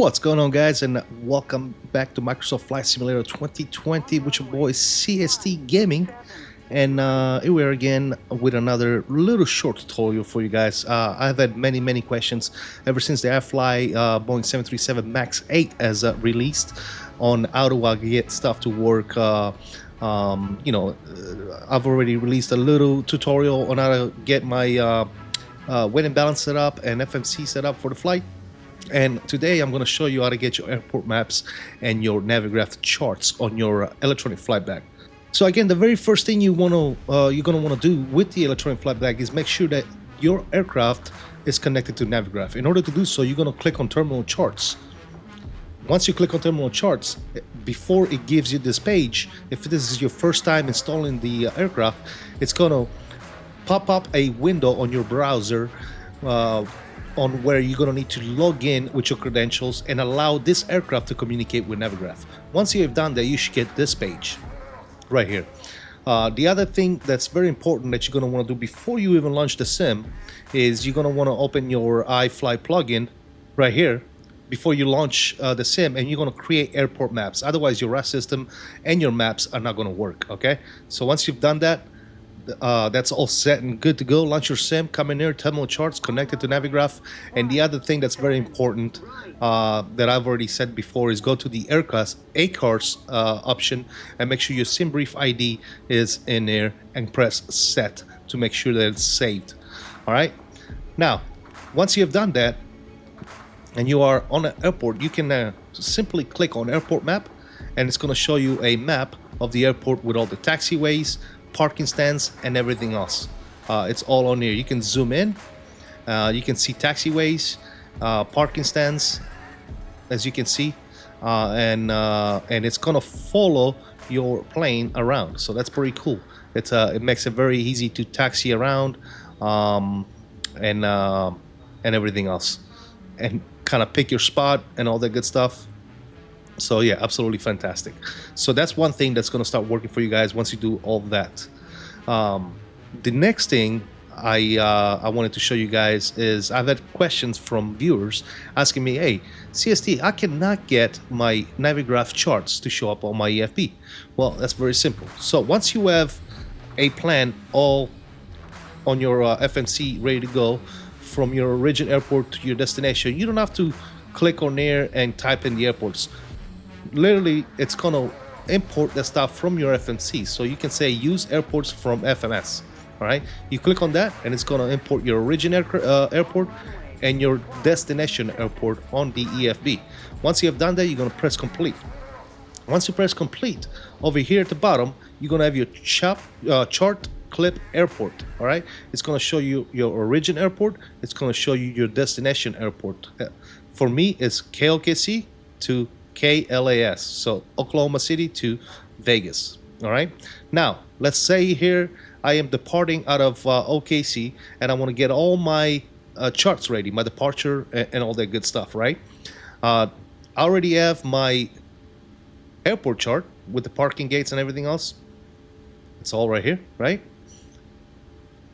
What's going on, guys, and welcome back to Microsoft Flight Simulator 2020 with your boy CST Gaming. And here we are again with another little short tutorial for you guys. I've had many questions ever since the iFly Boeing 737 MAX-8 has released on how do I get stuff to work. I've already released a little tutorial on how to get my weight and balance set up and FMC set up for the flight. And today I'm going to show you how to get your airport maps and your Navigraph charts on your electronic flight bag. So again, the very first thing you're going to want to do with the electronic flight bag is make sure that your aircraft is connected to Navigraph. In order to do so, you're going to click on Terminal Charts. Once you click on Terminal Charts, before it gives you this page, if this is your first time installing the aircraft, it's going to pop up a window on your browser on where you're going to need to log in with your credentials and allow this aircraft to communicate with Navigraph. Once you have done that, you should get this page right here. The other thing that's very important that you're going to want to do before you even launch the sim is you're going to want to open your iFly plugin right here before you launch the sim, and you're going to create airport maps. Otherwise, your RAS system and your maps are not going to work. Okay, so once you've done that, that's all set and good to go. Launch your sim, come in here, Terminal Charts, connected to Navigraph. And the other thing that's very important that I've already said before is go to the ACARS option and make sure your sim brief ID is in there and press set to make sure that it's saved. All right, now once you have done that and you are on an airport, you can simply click on airport map, and it's going to show you a map of the airport with all the taxiways, parking stands, and everything else. It's all on here. You can zoom in, you can see taxiways, parking stands, as you can see, and it's gonna follow your plane around, so that's pretty cool. It makes it very easy to taxi around and everything else, and kind of pick your spot and all that good stuff. So yeah, absolutely fantastic. So that's one thing that's going to start working for you guys once you do all that. The next thing I wanted to show you guys is I've had questions from viewers asking me, hey, CST, I cannot get my Navigraph charts to show up on my EFB. Well, that's very simple. So once you have a plan all on your FMC ready to go from your origin airport to your destination, you don't have to click on there and type in the airports. Literally, it's going to import the stuff from your FMC. So you can say use airports from FMS. All right, you click on that and it's going to import your origin airport and your destination airport on the EFB. Once you have done that, you're going to press complete. Once you press complete, over here at the bottom, you're going to have your chart clip airport. All right, it's going to show you your origin airport. It's going to show you your destination airport. For me, it's KOKC to KLAS, so Oklahoma City to Vegas. All right, now let's say here I am departing out of OKC and I want to get all my charts ready, my departure and all that good stuff, right? I already have my airport chart with the parking gates and everything else. It's all right here, right?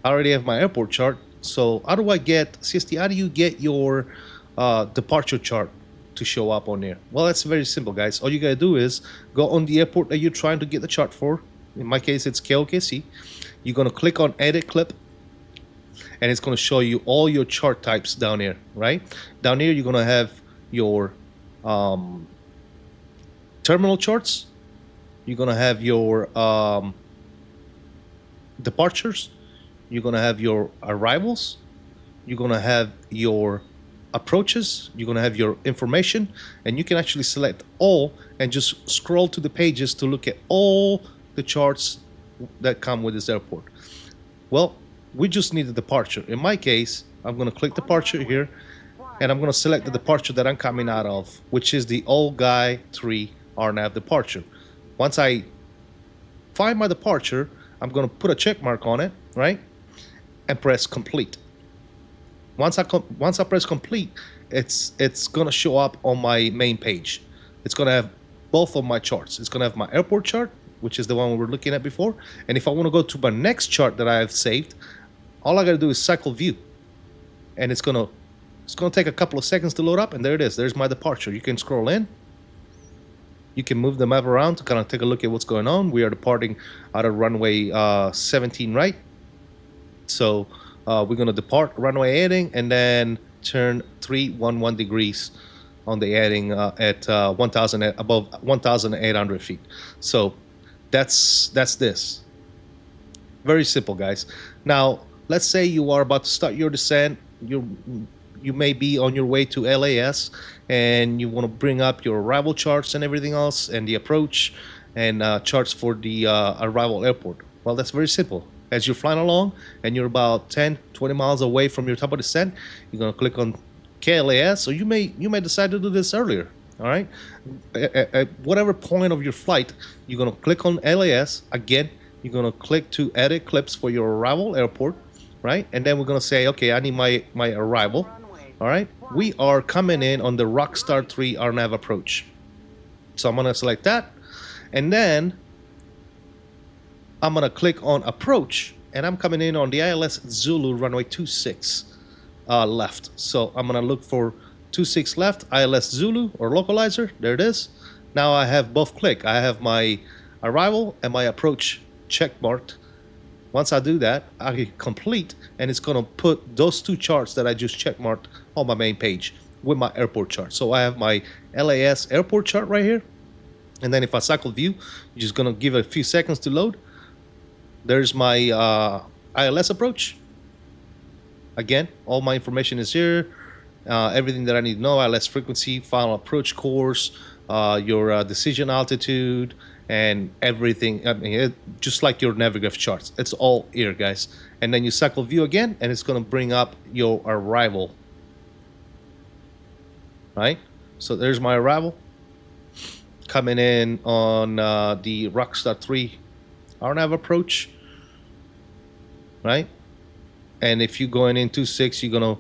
I already have my airport chart. So how do I get, CST, how do you get your departure chart to show up on there? Well, that's very simple, guys. All you gotta do is go on the airport that you're trying to get the chart for. In my case, it's KOKC. You're gonna click on edit clip and it's gonna show you all your chart types down here, right? Down here, you're gonna have your terminal charts. You're gonna have your departures. You're gonna have your arrivals. You're gonna have your approaches. You're going to have your information, and you can actually select all and just scroll to the pages to look at all the charts that come with this airport. Well, we just need the departure. In my case, I'm going to click departure here, and I'm going to select the departure that I'm coming out of, which is the Old Guy 3 RNAV departure. Once I find my departure, I'm going to put a check mark on it, right, and press complete. Once I press complete, it's gonna show up on my main page. It's gonna have both of my charts. It's gonna have my airport chart, which is the one we were looking at before. And if I want to go to my next chart that I have saved, all I gotta do is cycle view, and it's gonna It's going to take a couple of seconds to load up, and there it is. There's my departure. You can scroll in. You can move the map around to kind of take a look at what's going on. We are departing out of runway 17 right. So we're going to depart runway heading and then turn 311 degrees on the heading at 1,000 above 1,800 feet. So that's this. Very simple, guys. Now, let's say you are about to start your descent. You may be on your way to LAS and you want to bring up your arrival charts and everything else and the approach and charts for the arrival airport. Well, that's very simple. As you're flying along and you're about 10-20 miles away from your top of descent, you're going to click on KLAS, or you may decide to do this earlier. All right, at whatever point of your flight, you're going to click on LAS. Again, you're going to click to edit clips for your arrival airport, right? And then we're going to say, okay, I need my arrival. All right, we are coming in on the Rockstar 3 RNAV approach. So I'm going to select that, and then I'm going to click on approach, and I'm coming in on the ILS Zulu runway 26 left. So I'm going to look for 26 left, ILS Zulu or localizer. There it is. Now I have both click. I have my arrival and my approach check marked. Once I do that, I hit complete, and it's going to put those two charts that I just check marked on my main page with my airport chart. So I have my LAS airport chart right here. And then if I cycle view, you're just going to give it a few seconds to load. There's my ILS approach. Again, all my information is here. Everything that I need to know: ILS frequency, final approach course, your decision altitude, and everything. I mean, just like your Navigraph charts, it's all here, guys. And then you cycle view again, and it's going to bring up your arrival. Right? So there's my arrival. Coming in on the Rockstar 3 RNAV approach. Right? And if you're going in 26, you're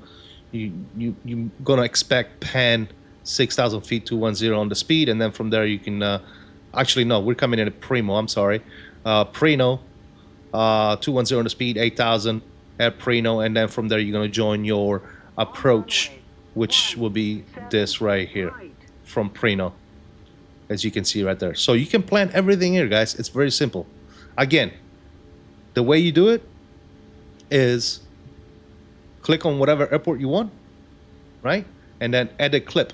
gonna expect pan 6,000 feet to 10 on the speed, and then from there you can actually no, we're coming in at Primo. I'm sorry, Prino 210 on the speed, 8,000 at Prino, and then from there you're gonna join your approach, which will be this right here from Prino, as you can see right there. So you can plan everything here, guys. It's very simple. Again, the way you do it is click on whatever airport you want, right? And then edit clip.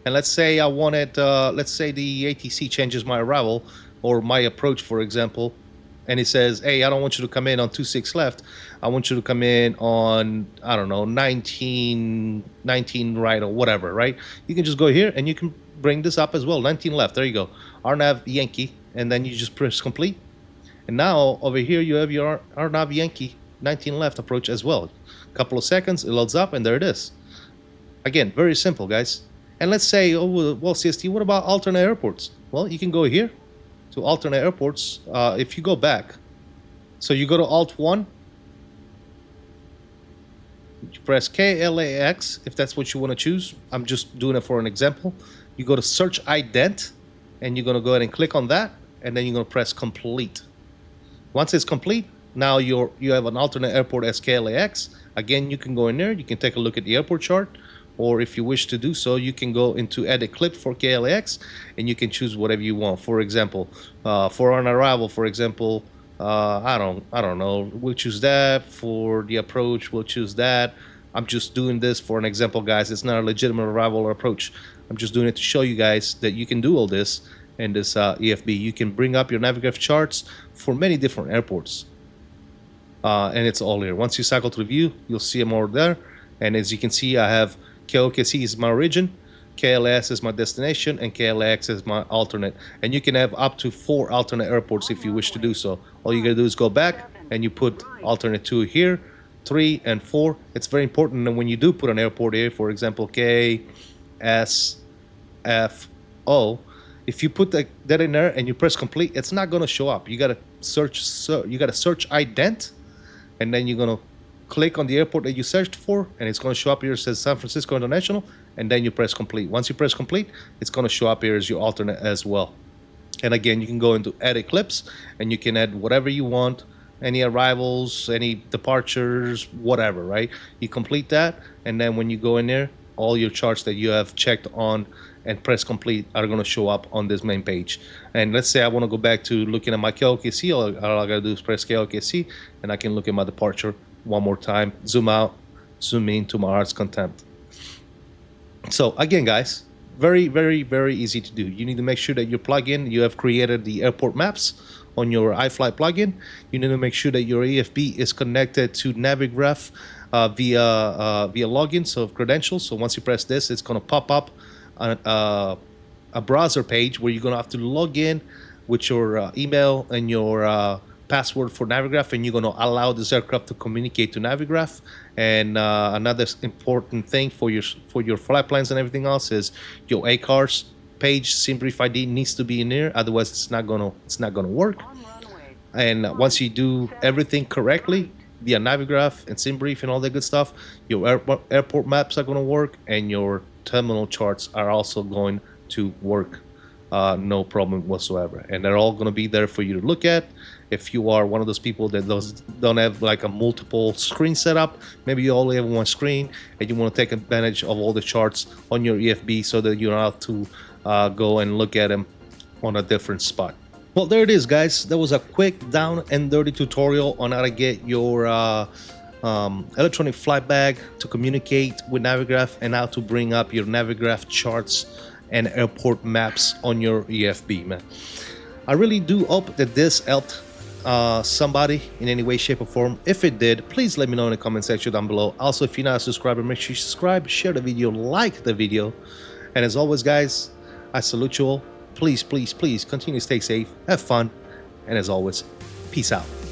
And let's say I wanted, let's say the ATC changes my arrival or my approach, for example, and it says, hey, I don't want you to come in on 26 left. I want you to come in on, I don't know, 19 right or whatever, right? You can just go here and you can bring this up as well. 19 left, there you go. RNAV Yankee, and then you just press complete. And now over here you have your RNAV Yankee 19 left approach as well. Couple of seconds, it loads up, and there it is. Again, very simple, guys. And let's say, oh well, CST, what about alternate airports? Well, you can go here to alternate airports. If you go back, so you go to Alt 1, you press KLAX if that's what you want to choose. I'm just doing it for an example. You go to search ident, and you're going to go ahead and click on that, and then you're going to press complete. Once it's complete, now you have an alternate airport as KLAX. Again, you can go in there, you can take a look at the airport chart, or if you wish to do so, you can go into edit clip for KLAX, and you can choose whatever you want. For example, for an arrival, for example, I don't know, we'll choose that. For the approach, we'll choose that. I'm just doing this for an example, guys. It's not a legitimate arrival or approach. I'm just doing it to show you guys that you can do all this in this EFB. You can bring up your Navigraph charts for many different airports. And it's all here. Once you cycle to the view, you'll see them all there. And as you can see, I have KOKC is my origin, KLS is my destination, and KLX is my alternate. And you can have up to 4 alternate airports if you wish to do so. All you gotta do is go back and you put alternate 2 here, 3 and 4. It's very important that when you do put an airport here, for example, K, S, F, O, if you put that in there and you press complete, it's not gonna show up. You gotta search ident, and then you're gonna click on the airport that you searched for, and it's gonna show up here. It says San Francisco International, and then you press complete. Once you press complete, it's gonna show up here as your alternate as well. And again, you can go into edit clips, and you can add whatever you want. any arrivals, any departures, whatever, right? You complete that, and then when you go in there, all your charts that you have checked on and press complete are going to show up on this main page. And let's say I want to go back to looking at my KOKC. All I got to do is press KOKC, and I can look at my departure one more time, zoom out, zoom in to my heart's content. So again, guys, very, very, very easy to do. You need to make sure that your plugin, you have created the airport maps on your iFly plugin. You need to make sure that your EFB is connected to Navigraph via login, so credentials. So once you press this, it's going to pop up a browser page where you're going to have to log in with your email and your password for Navigraph, and you're going to allow this aircraft to communicate to Navigraph. And another important thing for your flight plans and everything else is your ACARS page SimBrief ID needs to be in there, otherwise it's not gonna work. And once you do everything correctly via Navigraph and SimBrief and all that good stuff, your airport maps are going to work, and your terminal charts are also going to work, no problem whatsoever. And they're all going to be there for you to look at. If you are one of those people that don't have like a multiple screen setup, maybe you only have one screen and you want to take advantage of all the charts on your EFB so that you don't have to go and look at them on a different spot. Well, there it is, guys. That was a quick down and dirty tutorial on how to get your electronic flight bag to communicate with Navigraph, and how to bring up your Navigraph charts and airport maps on your EFB, man. I really do hope that this helped somebody in any way, shape, or form. If it did, please let me know in the comment section down below. Also, if you're not a subscriber, make sure you subscribe, share the video, like the video. And as always, guys, I salute you all. Please, please, please continue to stay safe, have fun, and as always, peace out.